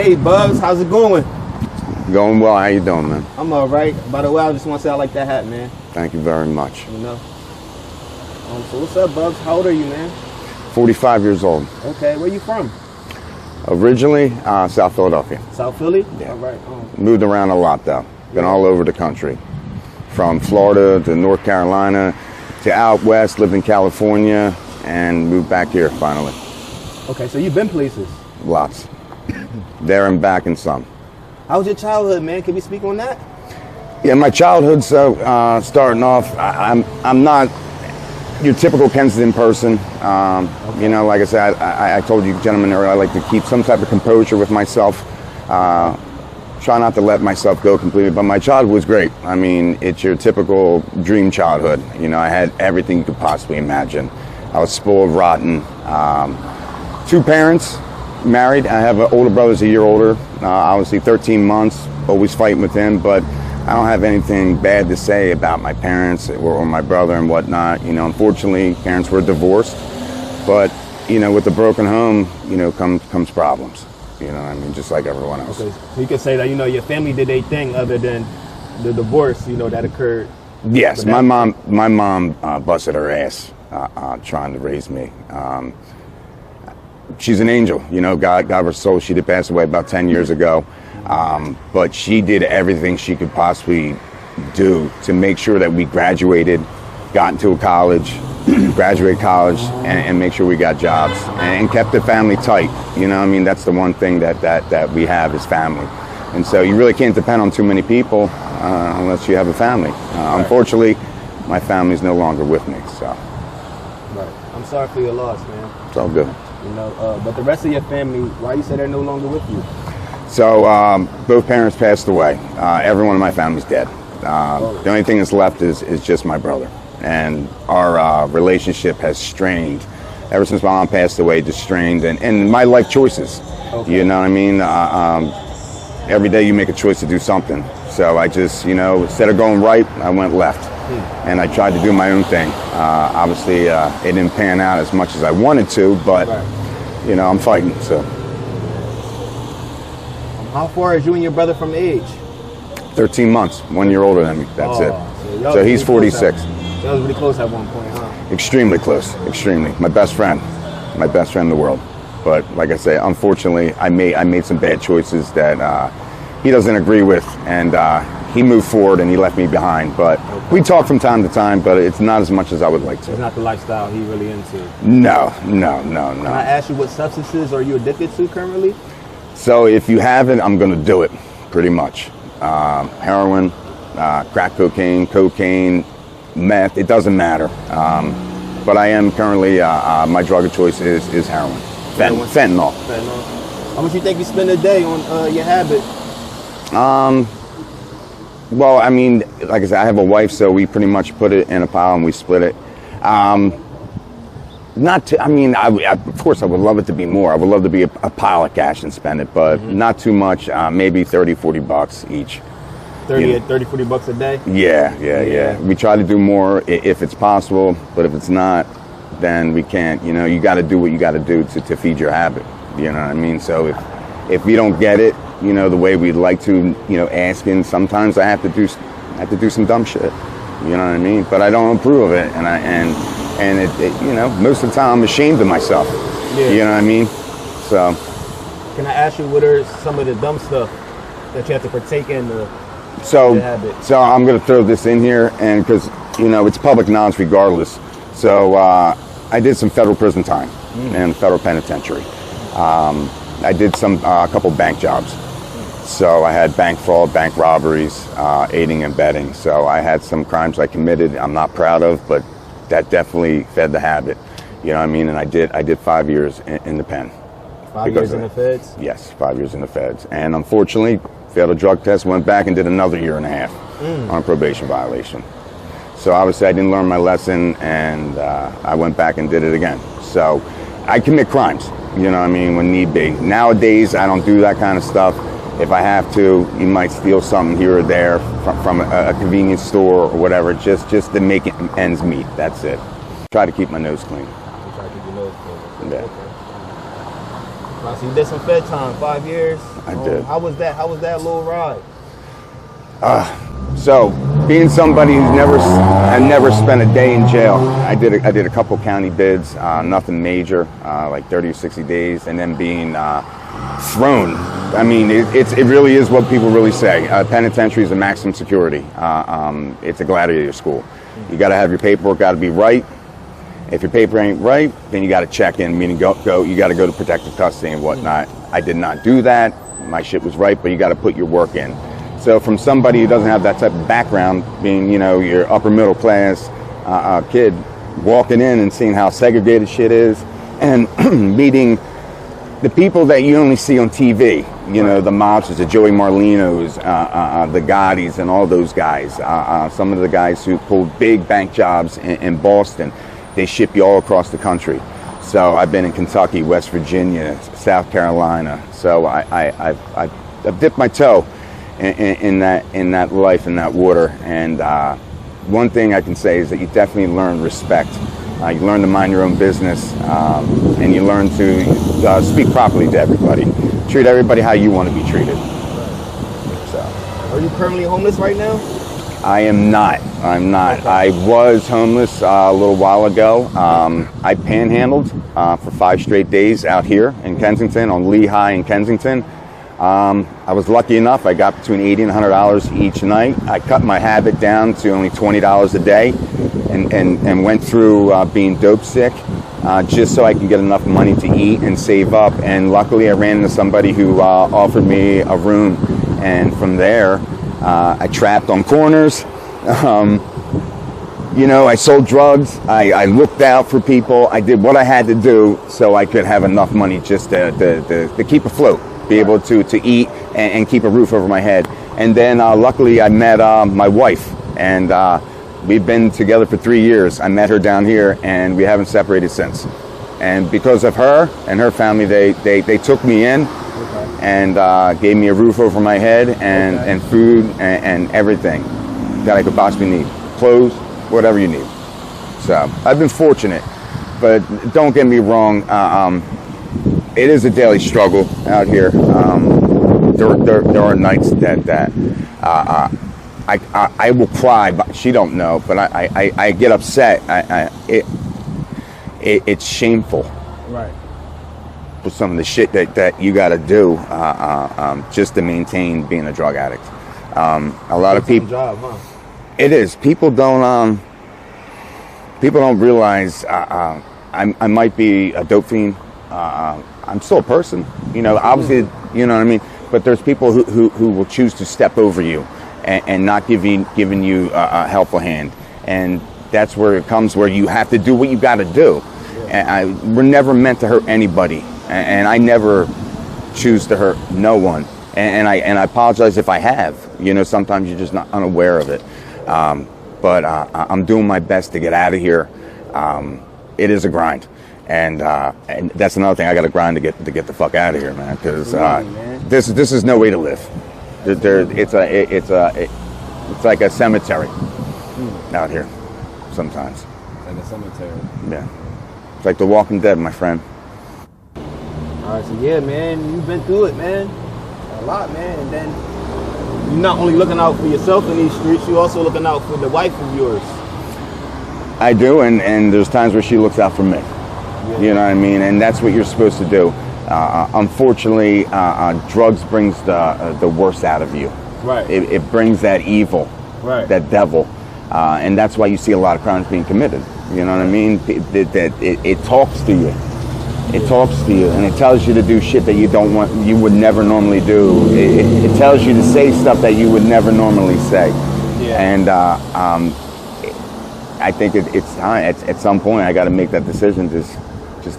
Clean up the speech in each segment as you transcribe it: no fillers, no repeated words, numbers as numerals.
Hey, Bubbs, how's it going? Going well. How you doing, man? I'm all right. By the way, I just want to say I like that hat, man. Thank you very much. You know. So what's up, Bubbs? How old are you, man? 45 years old. Okay, where you from? Originally, South Philadelphia. South Philly? Yeah. All right. Moved around a lot, though. Been all over the country. From Florida to North Carolina to out west, lived in California, and moved back here finally. Okay, so you've been places. Lots. There and back and some. How was your childhood, man? Can we speak on that? Yeah, my childhood, so starting off, I'm not your typical Kensington person. Okay. You know, like I said, I told you gentlemen earlier, I like to keep some type of composure with myself. Try not to let myself go completely, but my childhood was great. I mean, it's your typical dream childhood. You know, I had everything you could possibly imagine. I was spoiled rotten. 2 parents, married. I have an older brother, who's a year older, obviously 13 months, always fighting with him, but I don't have anything bad to say about my parents or my brother and whatnot. You know, unfortunately, parents were divorced, but, you know, with a broken home, you know, comes problems. You know, I mean, just like everyone else. Okay, so you could say that, you know, your family did a thing other than the divorce, you know, that occurred. Yes, my mom busted her ass trying to raise me. She's an angel, you know, God her soul. She did pass away about 10 years ago. But she did everything she could possibly do to make sure that we graduated, got into a college, graduated college, and make sure we got jobs and kept the family tight. You know, I mean, that's the one thing that we have is family. And so you really can't depend on too many people unless you have a family. Right. Unfortunately, my family's no longer with me, so. Right. I'm sorry for your loss, man. It's all good. You know, but the rest of your family, why you say they're no longer with you? So both parents passed away. Everyone in my family's dead. The only thing that's left is just my brother. And our relationship has strained. Ever since my mom passed away, just strained. And my life choices, okay. You know what I mean? Every day you make a choice to do something. So I just, you know, instead of going right, I went left. And I tried to do my own thing. Obviously, it didn't pan out as much as I wanted to, but, you know, I'm fighting, so. How far is you and your brother from age? 13 months, 1 year older than me, that's it. So he's 46. That was really close at one point, huh? Extremely close, extremely. My best friend in the world. But like I say, unfortunately, I made some bad choices that he doesn't agree with, and he moved forward and he left me behind. But we talk from time to time, but it's not as much as I would like to. It's not the lifestyle he really into. No. Can I ask you what substances are you addicted to currently? So if you haven't, I'm going to do it, pretty much. Heroin, crack cocaine, meth, it doesn't matter. But I am currently, my drug of choice is heroin. Fentanyl. How much you think you spend a day on your habit? Well, I mean, like I said, I have a wife, so we pretty much put it in a pile and we split it. Of course, I would love it to be more. I would love to be a pile of cash and spend it, but not too much, maybe 30, 40 bucks each. 30, 40 bucks a day? Yeah. We try to do more if it's possible, but if it's not, then we can't. You know, you got to do what you got to do to feed your habit. You know what I mean? So if we don't get it, you know, the way we'd like to, you know, asking, sometimes I have to do some dumb shit. You know what I mean? But I don't approve of it, and it you know, most of the time I'm ashamed of myself. Yeah. You know what I mean? So. Can I ask you what are some of the dumb stuff that you have to partake in the habit? So I'm going to throw this in here, and because, you know, it's public knowledge regardless. So I did some federal prison time and federal penitentiary. I did a couple bank jobs. So I had bank fraud, bank robberies, aiding and abetting. So I had some crimes I committed I'm not proud of, but that definitely fed the habit. You know what I mean? And I did 5 years in the pen. 5 years in the feds? Yes, 5 years in the feds. And unfortunately, failed a drug test, went back and did another year and a half on a probation violation. So obviously I didn't learn my lesson, and I went back and did it again. So I commit crimes, you know what I mean, when need be. Nowadays, I don't do that kind of stuff. If I have to, you might steal something here or there from a convenience store or whatever, just to make it ends meet. That's it. Try to keep my nose clean. Try to keep your nose clean. Yeah. Okay. So you did some Fed time, 5 years. I did. How was that? How was that little ride? So, being somebody who's never spent a day in jail, I did a couple county bids, nothing major, like 30 or 60 days, and then being thrown. I mean, it really is what people really say. Penitentiary is a maximum security. It's a gladiator school. You got to have your paperwork, got to be right. If your paper ain't right, then you got to check in, meaning go. You got to go to protective custody and whatnot. I did not do that. My shit was right, but you got to put your work in. So from somebody who doesn't have that type of background, being, you know, your upper middle class kid, walking in and seeing how segregated shit is, and meeting the people that you only see on TV, you know, the mobsters, the Joey Marlinos, the Gottis, and all those guys. Some of the guys who pulled big bank jobs in Boston, they ship you all across the country. So I've been in Kentucky, West Virginia, South Carolina. So I've dipped my toe in that life, in that water. And one thing I can say is that you definitely learn respect. You learn to mind your own business, and you learn to speak properly to everybody. Treat everybody how you want to be treated. So, are you currently homeless right now? I am not. I'm not. Okay. I was homeless a little while ago. I panhandled for 5 straight days out here in Kensington, on Lehigh in Kensington. I was lucky enough. I got between $80 and $100 each night. I cut my habit down to only $20 a day, and went through being dope sick, just so I can get enough money to eat and save up. And luckily, I ran into somebody who offered me a room, and from there, I trapped on corners. You know, I sold drugs. I looked out for people. I did what I had to do so I could have enough money just to keep afloat, be able to eat and keep a roof over my head. And then luckily I met my wife, and we've been together for 3 years. I met her down here, and we haven't separated since. And because of her and her family, they took me in, and gave me a roof over my head, and food and everything that I could possibly need. Clothes, whatever you need. So I've been fortunate, but don't get me wrong. It is a daily struggle out here. There are nights that I will cry, but she don't know. But I get upset. It's shameful. Right. For some of the shit that you got to do just to maintain being a drug addict. A lot of people. Job, huh? It is. People don't realize I might be a dope fiend. I'm still a person, you know, obviously, you know what I mean? But there's people who will choose to step over you and not giving you a helpful hand. And that's where it comes, where you have to do what you got to do. And we're never meant to hurt anybody. And I never choose to hurt no one. And I apologize if I have. You know, sometimes you're just not unaware of it. But I'm doing my best to get out of here. It is a grind. And that's another thing. I got to grind to get the fuck out of here, man. Because this is no way to live. It's like a cemetery out here. Sometimes. It's like a cemetery. Yeah. It's like The Walking Dead, my friend. All right, so yeah, man, you've been through it, man. A lot, man. And then you're not only looking out for yourself in these streets, you're also looking out for the wife of yours. I do, and there's times where she looks out for me. Yeah. You know what I mean? And that's what you're supposed to do. Unfortunately, drugs brings the worst out of you. Right. It brings that evil, right, that devil. And that's why you see a lot of crimes being committed. You know what I mean? It talks to you. It talks to you, and it tells you to do shit that you would never normally do. It tells you to say stuff that you would never normally say. Yeah. And I think it's time. At some point, I got to make that decision just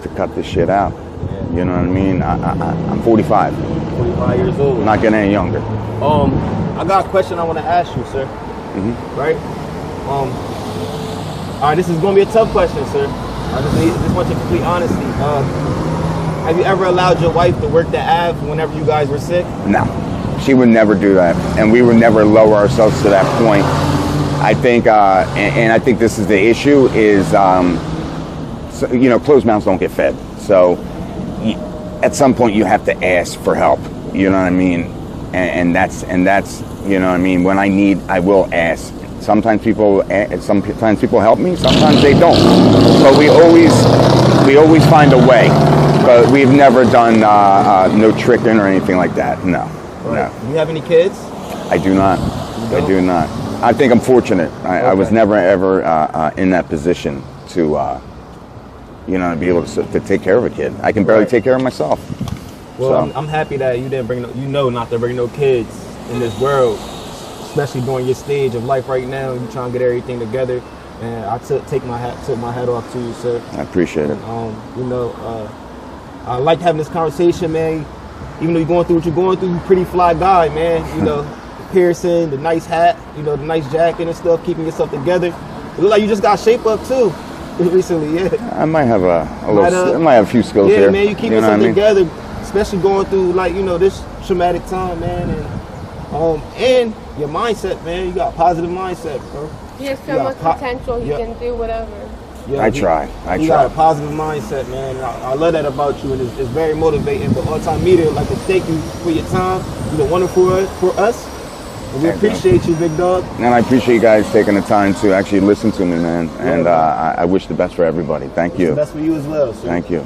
to cut this shit out. Yeah. You know what I mean? I'm 45. 45 years old. I'm not getting any younger. I got a question I want to ask you, sir. Mm-hmm. Right? All right, this is going to be a tough question, sir. I just want your complete honesty. Have you ever allowed your wife to work the Ave whenever you guys were sick? No, she would never do that, and we would never lower ourselves to that point. I think, and I think this is the issue, is, so, you know, closed mouths don't get fed. So at some point you have to ask for help. You know what I mean? And that's you know what I mean. When I need, I will ask. Sometimes people help me. Sometimes they don't. But we always find a way. But we've never done no tricking or anything like that. No. Right. No. Do you have any kids? I do not. I do not. I think I'm fortunate. I was never ever in that position to, you know, be able to take care of a kid. I can barely take care of myself. Well, So. I'm happy that you didn't bring not to bring no kids in this world, especially during your stage of life right now. You trying to get everything together, and I took my hat off to you, sir. I appreciate it. You know, I like having this conversation, man. Even though you're going through what you're going through, you're a pretty fly guy, man. You know, the piercing, the nice hat, you know, the nice jacket and stuff, keeping yourself together. It looks like you just got shape up too recently, yeah. I might have I might have a few skills yeah, there. man, you keep yourself together, especially going through, like, you know, this traumatic time, man, and your mindset, man. You got a positive mindset, bro. He has so much potential. He can do whatever. Yeah, I try. You got a positive mindset, man. And I love that about you, and it's very motivating. But All Time Media, I'd like to thank you for your time. You've been wonderful for us, and we appreciate you, big dog. And I appreciate you guys taking the time to actually listen to me, man. And I wish the best for everybody. Thank you. The best for you as well, sir. Thank you.